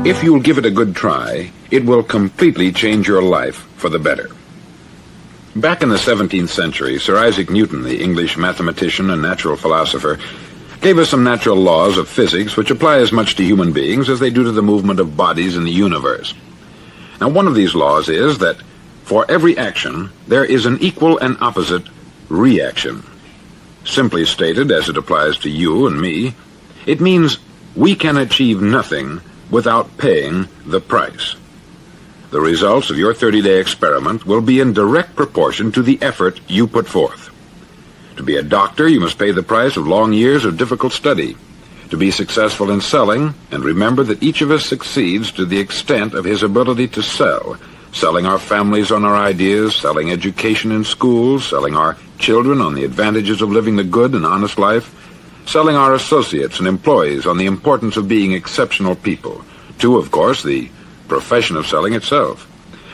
If you'll give it a good try, it will completely change your life for the better. Back in the 17th century, Sir Isaac Newton, the English mathematician and natural philosopher, gave us some natural laws of physics which apply as much to human beings as they do to the movement of bodies in the universe. Now, one of these laws is that for every action, there is an equal and opposite reaction. Simply stated, as it applies to you and me, it means we can achieve nothing without paying the price. The results of your 30-day experiment will be in direct proportion to the effort you put forth. To be a doctor, you must pay the price of long years of difficult study. To be successful in selling, and remember that each of us succeeds to the extent of his ability to sell, selling our families on our ideas, selling education in schools, selling our children on the advantages of living the good and honest life, selling our associates and employees on the importance of being exceptional people, to, of course, the profession of selling itself.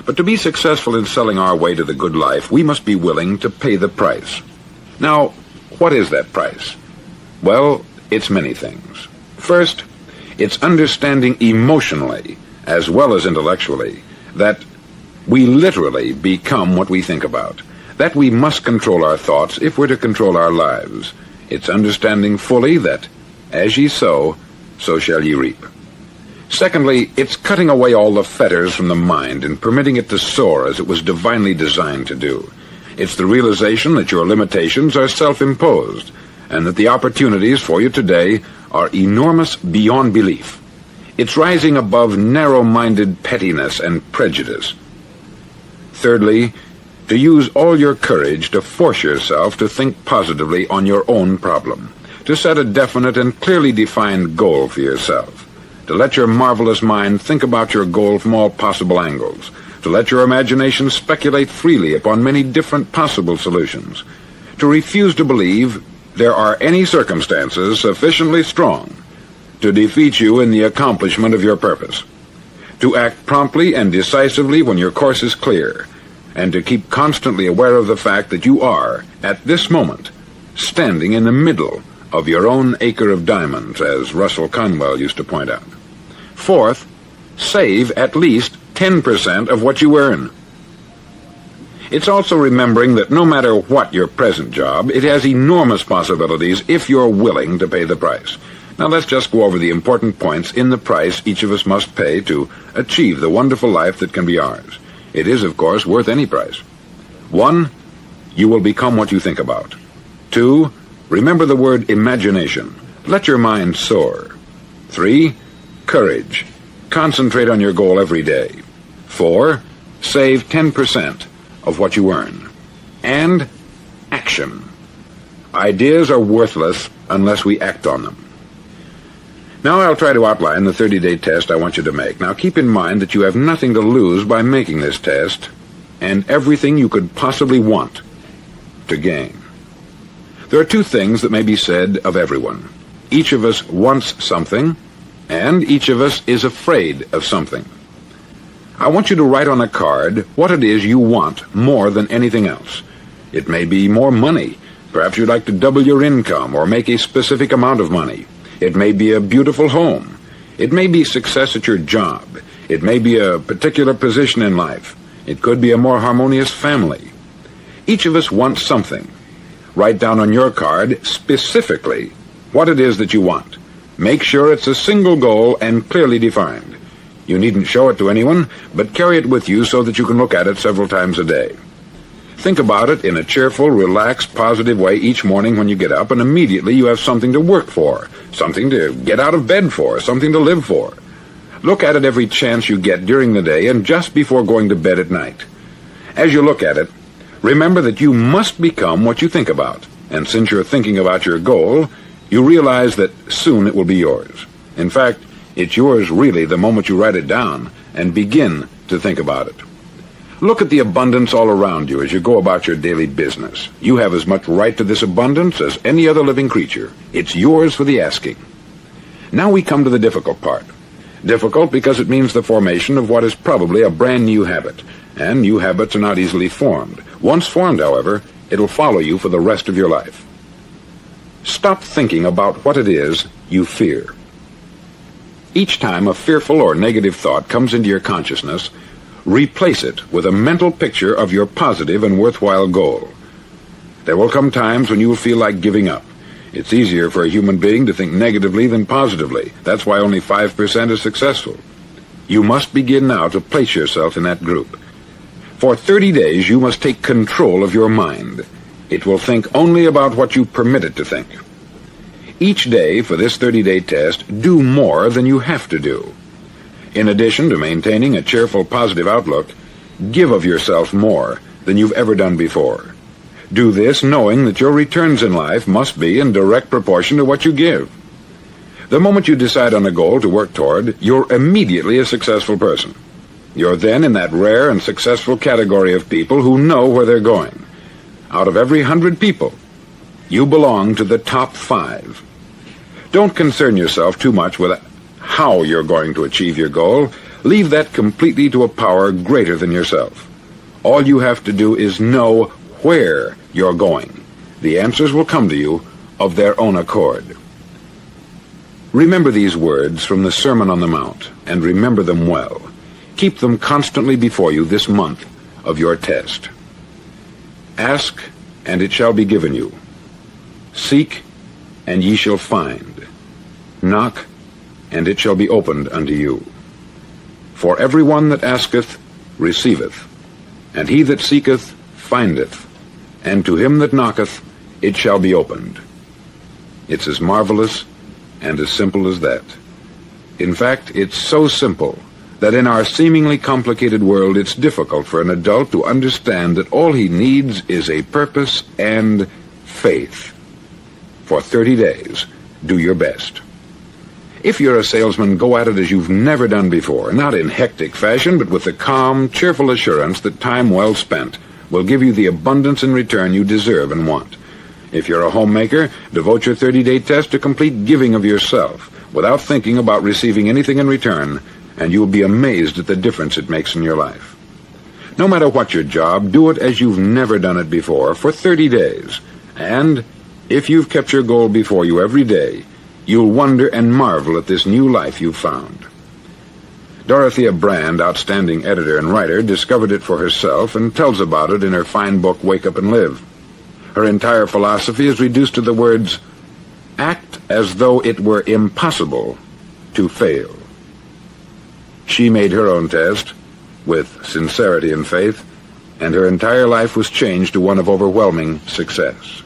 But to be successful in selling our way to the good life, we must be willing to pay the price. Now, what is that price? Well, it's many things. First, it's understanding emotionally, as well as intellectually, that we literally become what we think about, that we must control our thoughts if we're to control our lives. It's understanding fully that, as ye sow, so shall ye reap. Secondly, it's cutting away all the fetters from the mind and permitting it to soar as it was divinely designed to do. It's the realization that your limitations are self-imposed, and that the opportunities for you today are enormous beyond belief. It's rising above narrow-minded pettiness and prejudice. Thirdly, to use all your courage to force yourself to think positively on your own problem, to set a definite and clearly defined goal for yourself, to let your marvelous mind think about your goal from all possible angles, to let your imagination speculate freely upon many different possible solutions, to refuse to believe there are any circumstances sufficiently strong to defeat you in the accomplishment of your purpose, to act promptly and decisively when your course is clear, and to keep constantly aware of the fact that you are, at this moment, standing in the middle of your own acre of diamonds, as Russell Conwell used to point out. Fourth, save at least 10% of what you earn. It's also remembering that no matter what your present job, it has enormous possibilities if you're willing to pay the price. Now let's just go over the important points in the price each of us must pay to achieve the wonderful life that can be ours. It is, of course, worth any price. 1, you will become what you think about. 2, remember the word imagination. Let your mind soar. 3, courage. Concentrate on your goal every day. 4, save 10% of what you earn. And action. Ideas are worthless unless we act on them. Now I'll try to outline the 30-day test I want you to make. Now keep in mind that you have nothing to lose by making this test, and everything you could possibly want to gain. There are 2 things that may be said of everyone. Each of us wants something, and each of us is afraid of something. I want you to write on a card what it is you want more than anything else. It may be more money. Perhaps you'd like to double your income or make a specific amount of money. It may be a beautiful home. It may be success at your job. It may be a particular position in life. It could be a more harmonious family. Each of us wants something. Write down on your card specifically what it is that you want. Make sure it's a single goal and clearly defined. You needn't show it to anyone, but carry it with you so that you can look at it several times a day. Think about it in a cheerful, relaxed, positive way each morning when you get up, and immediately you have something to work for, something to get out of bed for, something to live for. Look at it every chance you get during the day and just before going to bed at night. As you look at it, remember that you must become what you think about, and since you're thinking about your goal, you realize that soon it will be yours. In fact, it's yours really the moment you write it down and begin to think about it. Look at the abundance all around you as you go about your daily business. You have as much right to this abundance as any other living creature. It's yours for the asking. Now we come to the difficult part. Difficult because it means the formation of what is probably a brand new habit, and new habits are not easily formed. Once formed, however, it'll follow you for the rest of your life. Stop thinking about what it is you fear. Each time a fearful or negative thought comes into your consciousness, replace it with a mental picture of your positive and worthwhile goal. There will come times when you will feel like giving up. It's easier for a human being to think negatively than positively. That's why only 5% is successful. You must begin now to place yourself in that group. For 30 days, you must take control of your mind. It will think only about what you permit it to think. Each day for this 30-day test, do more than you have to do. In addition to maintaining a cheerful, positive outlook, give of yourself more than you've ever done before. Do this knowing that your returns in life must be in direct proportion to what you give. The moment you decide on a goal to work toward, you're immediately a successful person. You're then in that rare and successful category of people who know where they're going. Out of every 100 people, you belong to the top 5. Don't concern yourself too much with how you're going to achieve your goal. Leave that completely to a power greater than yourself. All you have to do is know where you're going. The answers will come to you of their own accord. Remember these words from the Sermon on the Mount, and remember them well. Keep them constantly before you this month of your test. Ask, and it shall be given you. Seek, and ye shall find. Knock, and it shall be opened unto you. For every one that asketh receiveth, and he that seeketh findeth, and to him that knocketh it shall be opened. It's as marvelous and as simple as that. In fact, it's so simple that in our seemingly complicated world it's difficult for an adult to understand that all he needs is a purpose and faith. For 30 days, do your best. If you're a salesman, go at it as you've never done before, not in hectic fashion, but with the calm, cheerful assurance that time well spent will give you the abundance in return you deserve and want. If you're a homemaker, devote your 30-day test to complete giving of yourself without thinking about receiving anything in return, and you'll be amazed at the difference it makes in your life. No matter what your job, do it as you've never done it before for 30 days. And if you've kept your goal before you every day, you'll wonder and marvel at this new life you've found. Dorothea Brand, outstanding editor and writer, discovered it for herself and tells about it in her fine book, Wake Up and Live. Her entire philosophy is reduced to the words, act as though it were impossible to fail. She made her own test with sincerity and faith, and her entire life was changed to one of overwhelming success.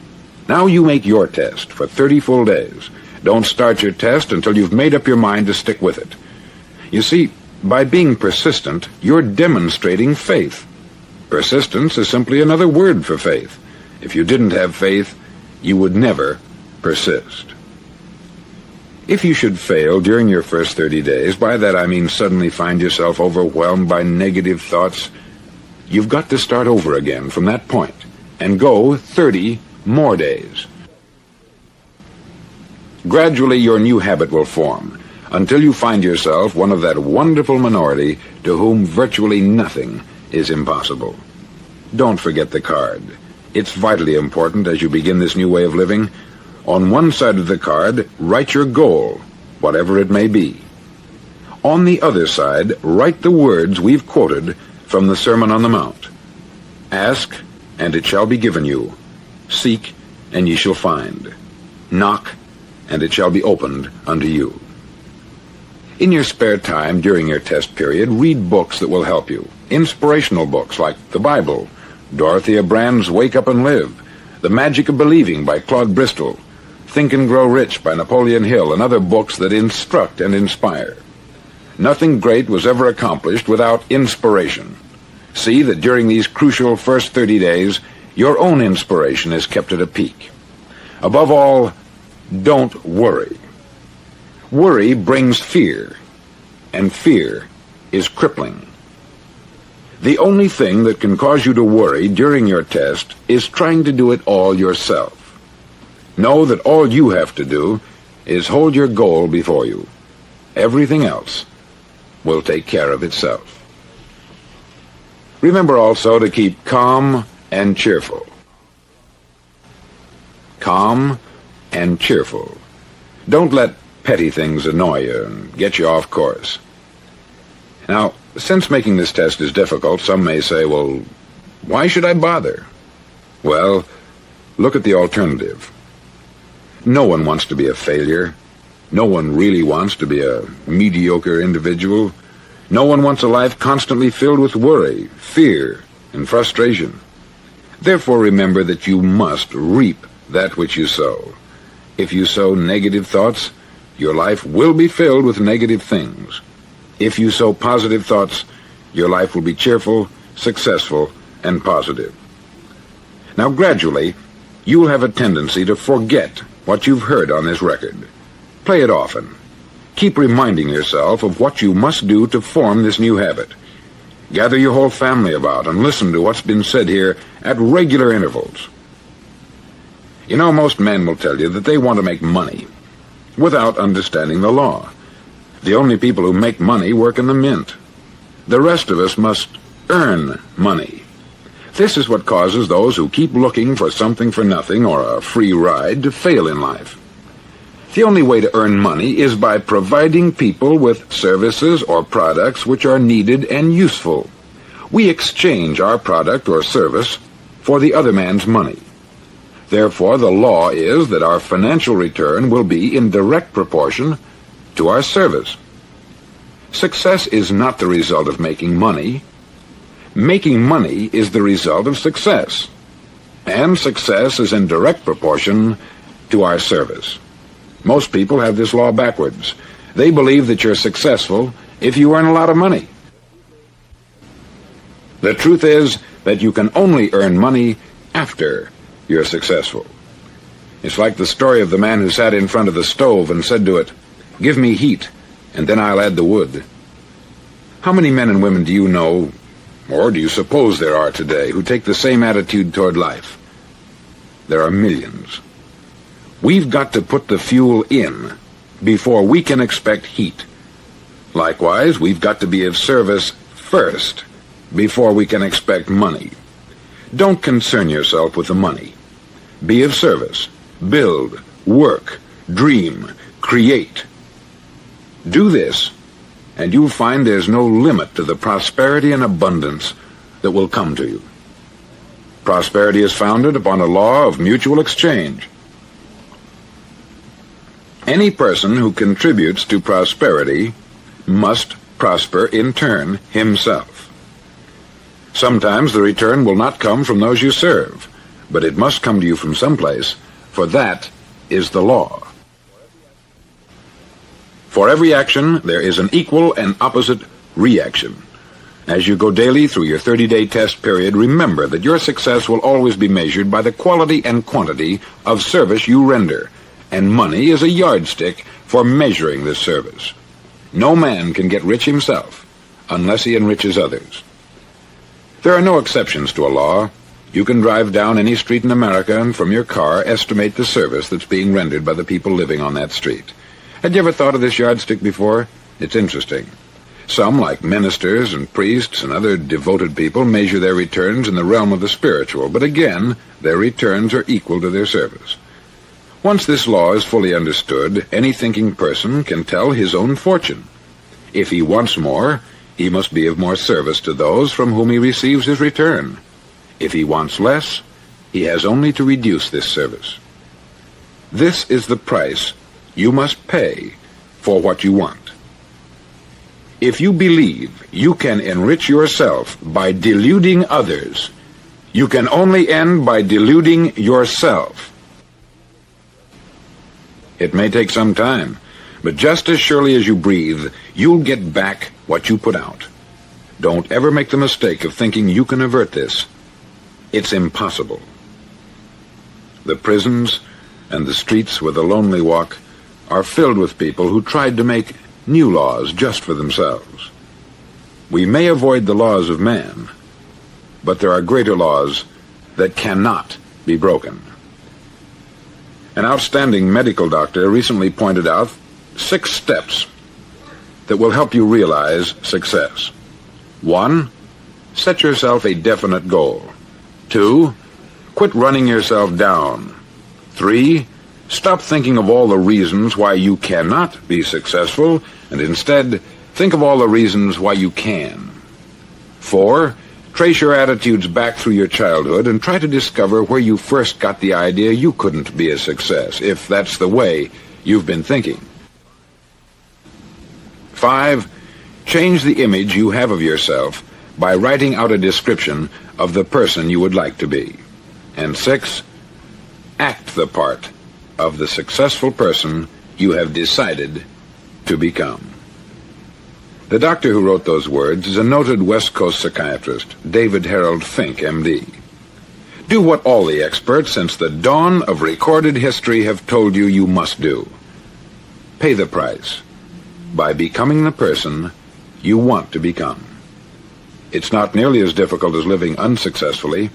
Now you make your test for 30 full days. Don't start your test until you've made up your mind to stick with it. You see, by being persistent, you're demonstrating faith. Persistence is simply another word for faith. If you didn't have faith, you would never persist. If you should fail during your first 30 days, by that I mean suddenly find yourself overwhelmed by negative thoughts, you've got to start over again from that point and go 30 more days. Gradually, your new habit will form until you find yourself one of that wonderful minority to whom virtually nothing is impossible. Don't forget the card. It's vitally important as you begin this new way of living. On one side of the card, write your goal, whatever it may be. On the other side, write the words we've quoted from the Sermon on the Mount. Ask, and it shall be given you. Seek, and ye shall find. Knock, and it shall be opened unto you. In your spare time during your test period, read books that will help you. Inspirational books like the Bible, Dorothea Brand's Wake Up and Live, The Magic of Believing by Claude Bristol, Think and Grow Rich by Napoleon Hill, and other books that instruct and inspire. Nothing great was ever accomplished without inspiration. See that during these crucial first 30 days, your own inspiration is kept at a peak. Above all, don't worry. Worry brings fear, and fear is crippling. The only thing that can cause you to worry during your test is trying to do it all yourself. Know that all you have to do is hold your goal before you. Everything else will take care of itself. Remember also to keep calm and cheerful. Calm and cheerful. Don't let petty things annoy you and get you off course. Now, since making this test is difficult, some may say, well, why should I bother? Well, look at the alternative. No one wants to be a failure. No one really wants to be a mediocre individual. No one wants a life constantly filled with worry, fear, and frustration. Therefore, remember that you must reap that which you sow. If you sow negative thoughts, your life will be filled with negative things. If you sow positive thoughts, your life will be cheerful, successful, and positive. Now, gradually, you will have a tendency to forget what you've heard on this record. Play it often. Keep reminding yourself of what you must do to form this new habit. Gather your whole family about and listen to what's been said here at regular intervals. You know, most men will tell you that they want to make money without understanding the law. The only people who make money work in the mint. The rest of us must earn money. This is what causes those who keep looking for something for nothing or a free ride to fail in life. The only way to earn money is by providing people with services or products which are needed and useful. We exchange our product or service for the other man's money. Therefore, the law is that our financial return will be in direct proportion to our service. Success is not the result of making money. Making money is the result of success. And success is in direct proportion to our service. Most people have this law backwards. They believe that you're successful if you earn a lot of money. The truth is that you can only earn money after you're successful. It's like the story of the man who sat in front of the stove and said to it, "Give me heat, and then I'll add the wood." How many men and women do you know, or do you suppose there are today, who take the same attitude toward life? There are millions. We've got to put the fuel in before we can expect heat. Likewise, we've got to be of service first before we can expect money. Don't concern yourself with the money. Be of service. Build, work, dream, create. Do this, and you'll find there's no limit to the prosperity and abundance that will come to you. Prosperity is founded upon a law of mutual exchange. Any person who contributes to prosperity must prosper in turn himself. Sometimes the return will not come from those you serve, but it must come to you from someplace, for that is the law. For every action, there is an equal and opposite reaction. As you go daily through your 30-day test period, remember that your success will always be measured by the quality and quantity of service you render, and money is a yardstick for measuring this service. No man can get rich himself unless he enriches others. There are no exceptions to a law. You can drive down any street in America and from your car estimate the service that's being rendered by the people living on that street. Had you ever thought of this yardstick before? It's interesting. Some, like ministers and priests and other devoted people, measure their returns in the realm of the spiritual, but again, their returns are equal to their service. Once this law is fully understood, any thinking person can tell his own fortune. If he wants more, he must be of more service to those from whom he receives his return. If he wants less, he has only to reduce this service. This is the price you must pay for what you want. If you believe you can enrich yourself by deluding others, you can only end by deluding yourself. It may take some time, but just as surely as you breathe, you'll get back what you put out. Don't ever make the mistake of thinking you can avert this. It's impossible. The prisons and the streets where the lonely walk are filled with people who tried to make new laws just for themselves. We may avoid the laws of man, but there are greater laws that cannot be broken. An outstanding medical doctor recently pointed out 6 steps that will help you realize success. 1, set yourself a definite goal. 2, quit running yourself down. 3, Stop thinking of all the reasons why you cannot be successful, and instead, think of all the reasons why you can. 4. Trace your attitudes back through your childhood and try to discover where you first got the idea you couldn't be a success, if that's the way you've been thinking. 5. Change the image you have of yourself by writing out a description of the person you would like to be. And 6. Act the part of the successful person you have decided to become. The doctor who wrote those words is a noted West Coast psychiatrist, David Harold Fink, M.D. Do what all the experts since the dawn of recorded history have told you you must do. Pay the price by becoming the person you want to become. It's not nearly as difficult as living unsuccessfully.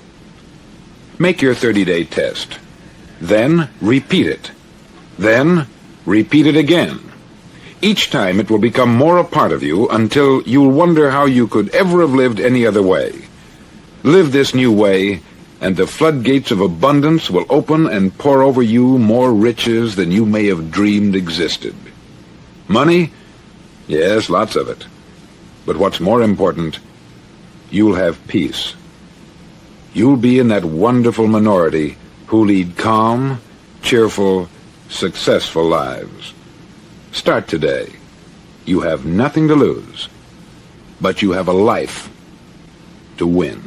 Make your 30-day test. Then repeat it. Then repeat it again. Each time it will become more a part of you until you'll wonder how you could ever have lived any other way. Live this new way, and the floodgates of abundance will open and pour over you more riches than you may have dreamed existed. Money? Yes, lots of it. But what's more important, you'll have peace. You'll be in that wonderful minority who lead calm, cheerful, successful lives. Start today. You have nothing to lose, but you have a life to win.